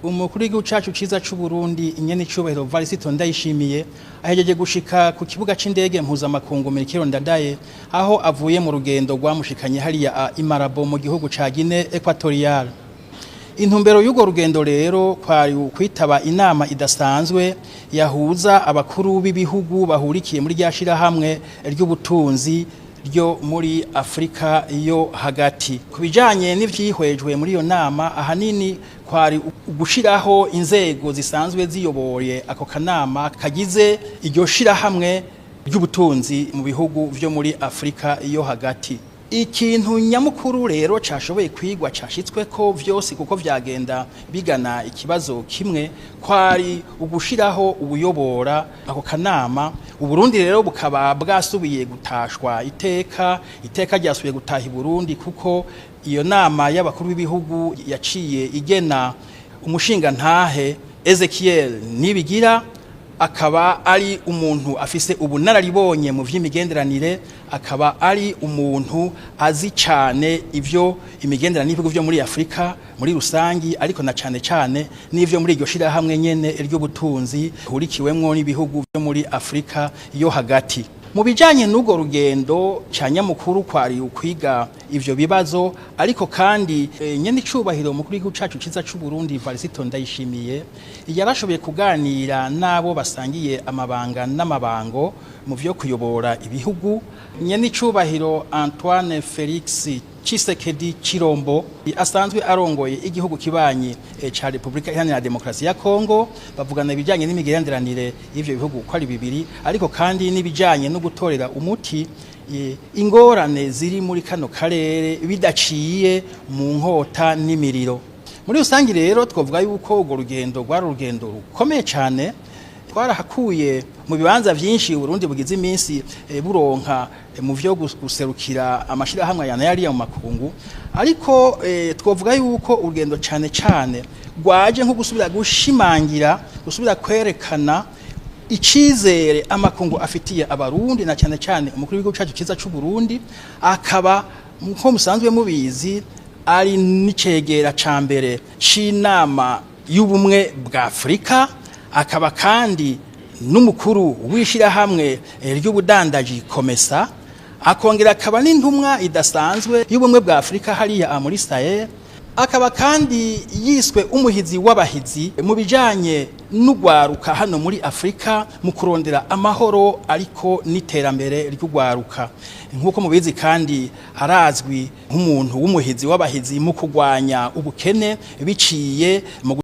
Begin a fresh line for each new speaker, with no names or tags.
Umukuru w'igihugu cacu ciza c'u Burundi inyene icubahiro Varisito Ndayishimiye ahejeje gushika ku kibuga c'indege mpuzamakungu Melchior Ndadaye aho avuye mu rugendo rwamushikanye hariya Imarabo mu gihugu ca Guinée Equatoriale. Intumbero y'ugo rugendo rero kwari kwitaba inama idasanzwe yahuza abakuru b'ibihugu bahurikiye muri ryashira hamwe ry'ubutunzi ryo muri Afrika yo hagati. Kubijanye n'ivyihwejwe muri iyo nama ahanini kwari gushiraho inzego zisanzwe ziyoboye ako kanama kagize iryo shira hamwe ry'ubutunzi mu bihugu vyo muri Afrika yo hagati. Ikintu nyamukuru rero cashoboye kwigwa cashitsweko vyose kuko vyagenda bigana ikibazo kimwe kwari ugushiraho ubuyobora ako kanama. Uburundi rero bukaba bwasubiye gutashwa iteka ryasubiye gutaha i Burundi kuko iyo nama y'abakuru b'ibihugu yaciye igena umushinga ntahe Ezekiel Nibigira akaba ari umuntu afise ubunararibonye mu vy'imigenderanire, akaba ari umuntu azi cane ivyo imigenderanire n'ibihugu vyo muri Afrika muri rusangi, ariko na cane n'ivyo muri iryo shira hamwe nyene ry'ubutunzi hurikiwemwo n'ibihugu vyo muri Afrika yo hagati. Mu bijanye n'ugo rugendo cyanyamukuru kwari ukwiga ivyo bibazo, ariko kandi nyene icubahiro mukuru w'igihugu cacu ciza c'u Burundi Varisito Ndayishimiye yarashoboye kuganira nabo basangiye amabanga n'amabango mu vyo kuyobora ibihugu. Nyene icubahiro Antoine Felix Tshisekedi Chilombo asanzwe arongoye igihugu kibanyi ca Republika Iharanira Demokarasi ya Kongo, bavugana ibijanye n'imigenderanire y'ivyo bihugu ko ari bibiri, ariko kandi n'ibijanye no gutorera umuti ingorane ziri muri kano karere bidaciye mu nkota n'imiriro. Muri rusangi rero twovuga yuko urwo rugendo rwari urugendo rukomeye cane, twarahakuye mu bibanza vyinshi Burundi bugize iminsi buronka mu vyo guserukira amashirahamwe yari mu makungu, ariko twovuga yuko urugendo cane rwaje nko gusubira gushimangira, gusubira kwerekana icizere amakungu afitiye abarundi na cane umukuru w'igihugu cacu ciza c'u Burundi. Akaba nko musanzwe mubizi ari n'icegera ca mbere c'inama y'ubumwe bwa Afrika, akaba kandi n'umukuru w'ishira hamwe ry'ubudandaji Komesa, akongera akaba n'intumwa idasanzwe y'ubumwe bwa Afrika hariya muri Sahel, akaba kandi yiswe umuhizi w'abahizi mu bijanye n'ugwaruka hano muri Afrika mu kurondera amahoro ariko n'iterambere ry'ugwaruka. Nkuko mubizi kandi harazwi nk'umuntu w'umuhizi w'abahizi mu kugwanya ubukene biciye mu